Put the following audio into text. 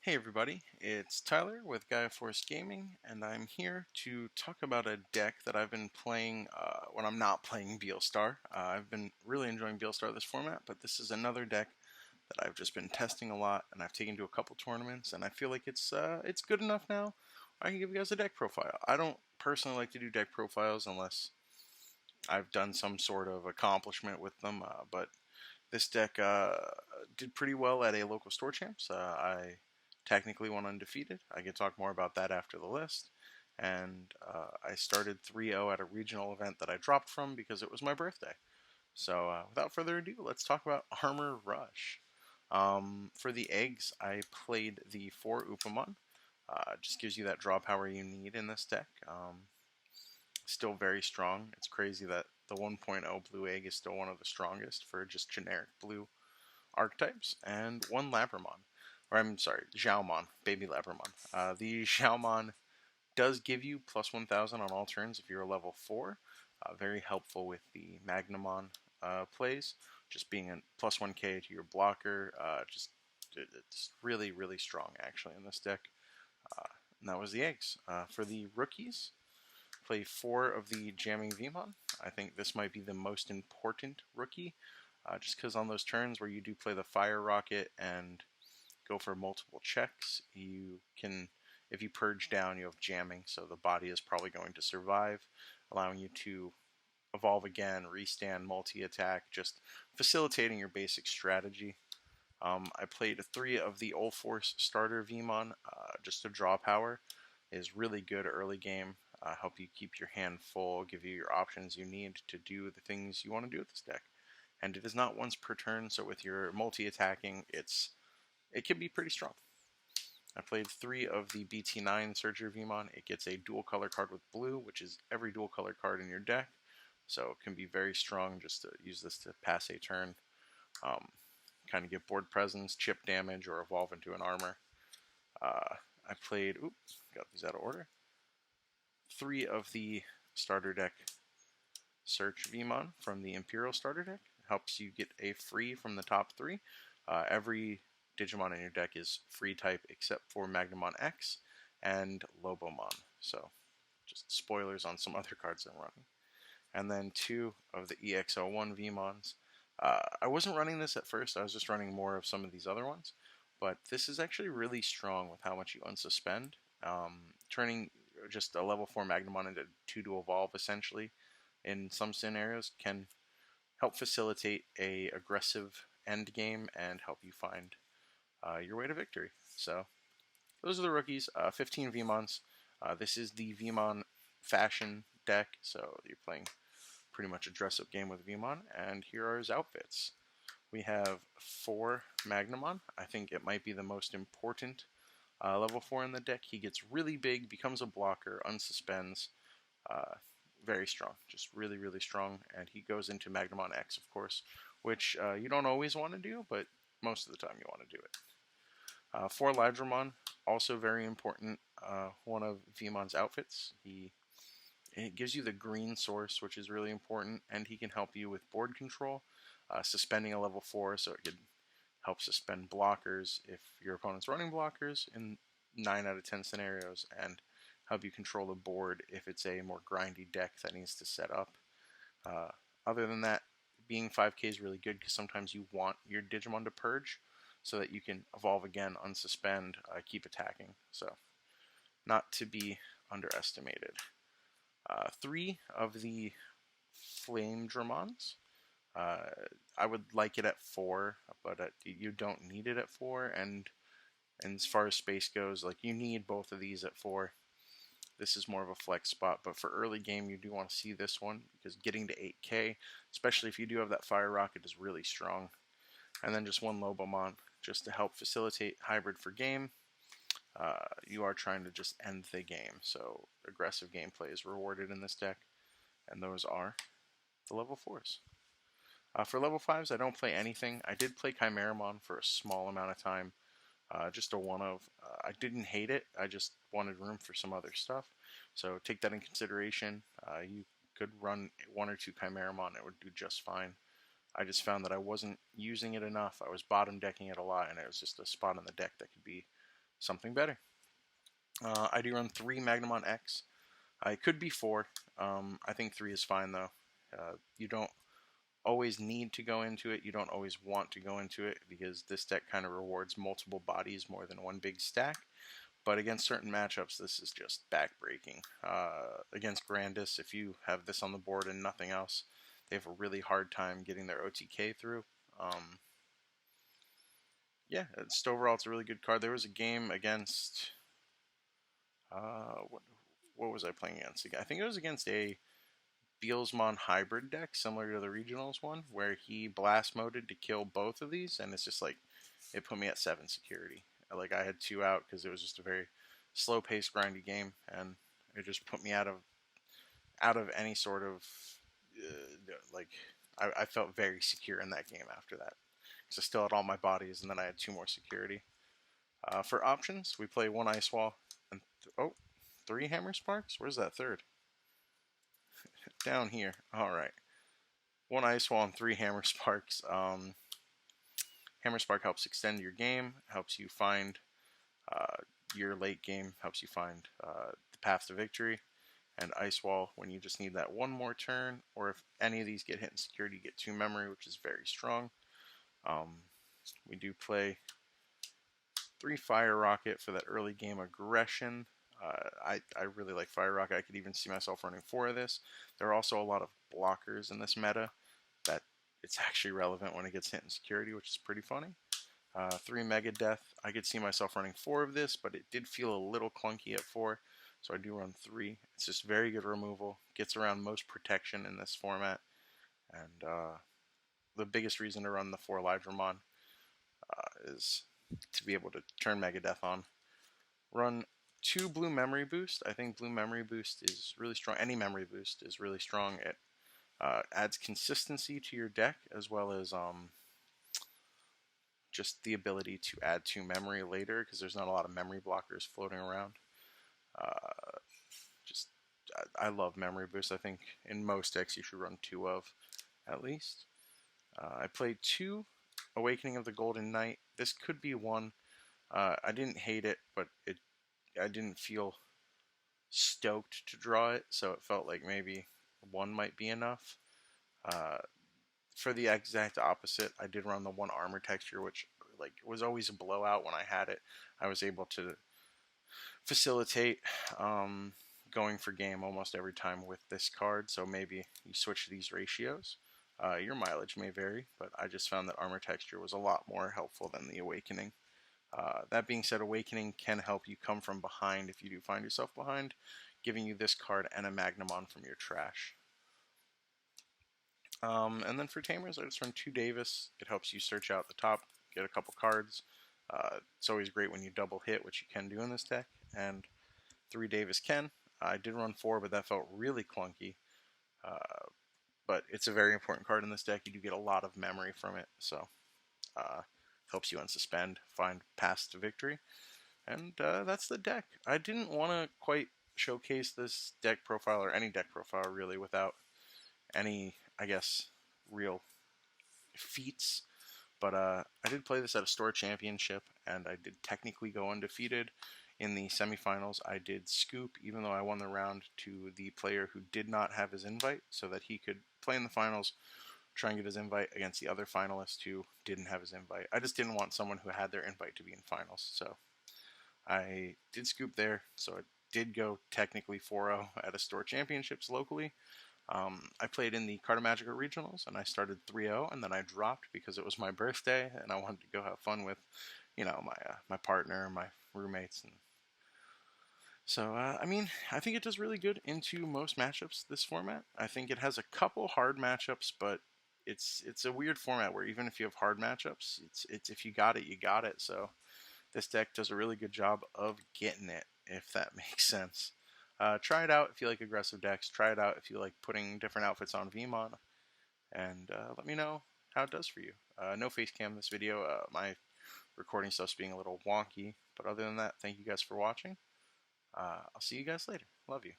Hey everybody, it's Tyler with Gaia Force Gaming, and I'm here to talk about a deck that I've been playing when I'm not playing Beelstar. I've been really enjoying Beelstar this format, but this is another deck that I've just been testing a lot, and I've taken to a couple tournaments, and I feel like it's good enough now. I can give you guys a deck profile. I don't personally like to do deck profiles unless I've done some sort of accomplishment with them, but this deck did pretty well at a local store champs. I technically went undefeated. I can talk more about that after the list. And I started 3-0 at a regional event that I dropped from because it was my birthday. So without further ado, let's talk about Armor Rush. For the eggs, I played the 4 Upamon. Just gives you that draw power you need in this deck. Still very strong. It's crazy that the 1.0 blue egg is still one of the strongest for just generic blue archetypes, and one Labramon. Or I'm sorry, Xiaomon, baby Labramon. The Xiaomon does give you plus 1000 on all turns if you're a level 4. Very helpful with the Magnamon plays, just being a plus 1k to your blocker. It's really, really strong actually in this deck. And that was the eggs. For the rookies, play 4 of the Jamming Vmon. I think this might be the most important rookie, just because on those turns where you do play the Fire Rocket and go for multiple checks, you can, if you purge down, you have jamming, so the body is probably going to survive, allowing you to evolve again, restand, multi-attack, just facilitating your basic strategy. I played 3 of the Ulforce starter Vmon, just to draw power. Is really good early game, help you keep your hand full, give you your options you need to do the things you want to do with this deck. And it is not once per turn, so with your multi-attacking, it can be pretty strong. I played 3 of the BT09 Searcher Vmon. It gets a dual color card with blue, which is every dual color card in your deck, so it can be very strong just to use this to pass a turn. Kind of get board presence, chip damage, or evolve into an armor. I played, got these out of order, 3 of the starter deck Search Vmon from the Imperial starter deck. It helps you get a free from the top 3. Every Digimon in your deck is free type except for Magnamon X and Lobomon. So just spoilers on some other cards I'm running. And then 2 of the EX01 Vmons. I wasn't running this at first, I was just running more of some of these other ones. But this is actually really strong with how much you unsuspend. Turning just a level 4 Magnamon into 2 to evolve essentially in some scenarios can help facilitate a aggressive end game and help you find your way to victory. So those are the rookies. 15 Vmons. This is the Vmon fashion deck, so you're playing pretty much a dress-up game with Vmon. And here are his outfits. We have 4 Magnamon. I think it might be the most important level 4 in the deck. He gets really big, becomes a blocker, unsuspends. Very strong, just really, really strong. And he goes into Magnamon X, of course, which you don't always want to do, but most of the time you want to do it. 4 Ladramon, also very important. One of Vmon's outfits. It gives you the green source, which is really important, and he can help you with board control, suspending a level 4, so it could help suspend blockers if your opponent's running blockers in 9 out of 10 scenarios, and help you control the board if it's a more grindy deck that needs to set up. Other than that, being 5k is really good because sometimes you want your Digimon to purge so that you can evolve again, unsuspend, keep attacking. So, not to be underestimated. 3 of the Flame Dramons. I would like it at 4, but you don't need it at 4. And as far as space goes, like you need both of these at 4. This is more of a flex spot, but for early game, you do want to see this one because getting to 8k, especially if you do have that Fire Rocket, is really strong. And then just 1 Lobomon just to help facilitate hybrid for game. You are trying to just end the game, so aggressive gameplay is rewarded in this deck, and those are the level 4s. For level 5s, I don't play anything. I did play Chimeramon for a small amount of time, just a one-of. I didn't hate it, I just wanted room for some other stuff, so take that in consideration. You could run 1 or 2 Chimeramon, it would do just fine. I just found that I wasn't using it enough. I was bottom decking it a lot, and it was just a spot on the deck that could be something better. I do run 3 Magnamon X. It could be 4. I think 3 is fine though. You don't always need to go into it. You don't always want to go into it because this deck kind of rewards multiple bodies more than one big stack. But against certain matchups, this is just backbreaking. Against Grandis, if you have this on the board and nothing else, they have a really hard time getting their OTK through. Yeah, just overall, it's a really good card. There was a game against what was I playing against? I think it was against a Beelsmon hybrid deck, similar to the regionals one, where he blast moded to kill both of these, and it's just like it put me at 7 security. Like I had 2 out because it was just a very slow-paced, grindy game, and it just put me out of any sort of like. I felt very secure in that game after that because I still had all my bodies, and then I had 2 more security. For options, we play 1 Ice Wall and 3 Hammer Sparks. Where's that third? Down here. All right. 1 Ice Wall and 3 Hammer Sparks. Hammer Spark helps extend your game, helps you find your late game, helps you find the path to victory. And Ice Wall, when you just need that one more turn, or if any of these get hit in security, you get 2 memory, which is very strong. We do play 3 Fire Rocket for that early game aggression. I really like Fire Rocket. I could even see myself running 4 of this. There are also a lot of blockers in this meta that it's actually relevant when it gets hit in security, which is pretty funny. 3 Mega Death. I could see myself running 4 of this, but it did feel a little clunky at 4, so I do run 3. It's just very good removal. Gets around most protection in this format, and the biggest reason to run the 4 Lidramon is to be able to turn Mega Death on. Run 2 Blue Memory Boost. I think Blue Memory Boost is really strong. Any Memory Boost is really strong. It adds consistency to your deck, as well as just the ability to add 2 memory later, because there's not a lot of memory blockers floating around. Just I love Memory Boost. I think in most decks you should run 2 of, at least. I played 2 Awakening of the Golden Knight. This could be 1. I didn't hate it, but I didn't feel stoked to draw it, so it felt like maybe 1 might be enough. For the exact opposite, I did run the 1 armor texture, which like was always a blowout when I had it. I was able to facilitate going for game almost every time with this card, so maybe you switch these ratios. Your mileage may vary, but I just found that armor texture was a lot more helpful than the Awakening. That being said, Awakening can help you come from behind if you do find yourself behind, giving you this card and a Magnamon from your trash. And then for Tamers, I just run 2 Davis. It helps you search out the top, get a couple cards. It's always great when you double hit, which you can do in this deck. And 3 Davis Ken. I did run 4, but that felt really clunky. But it's a very important card in this deck. You do get a lot of memory from it, so helps you unsuspend, find paths to victory. And that's the deck. I didn't want to quite showcase this deck profile, or any deck profile really, without any, I guess, real feats. But I did play this at a store championship, and I did technically go undefeated. In the semifinals, I did scoop, even though I won the round, to the player who did not have his invite, so that he could play in the finals, try and get his invite against the other finalist who didn't have his invite. I just didn't want someone who had their invite to be in finals, so I did scoop there. So I did go technically 4-0 at a store championships locally. I played in the Cartomagica Regionals, and I started 3-0, and then I dropped because it was my birthday, and I wanted to go have fun with, my partner, my roommates, and so, I mean, I think it does really good into most matchups, this format. I think it has a couple hard matchups, but it's a weird format where even if you have hard matchups, it's if you got it, you got it. So this deck does a really good job of getting it, if that makes sense. Try it out if you like aggressive decks. Try it out if you like putting different outfits on VMon. And let me know how it does for you. No face cam this video. My recording stuff's being a little wonky. But other than that, thank you guys for watching. I'll see you guys later. Love you.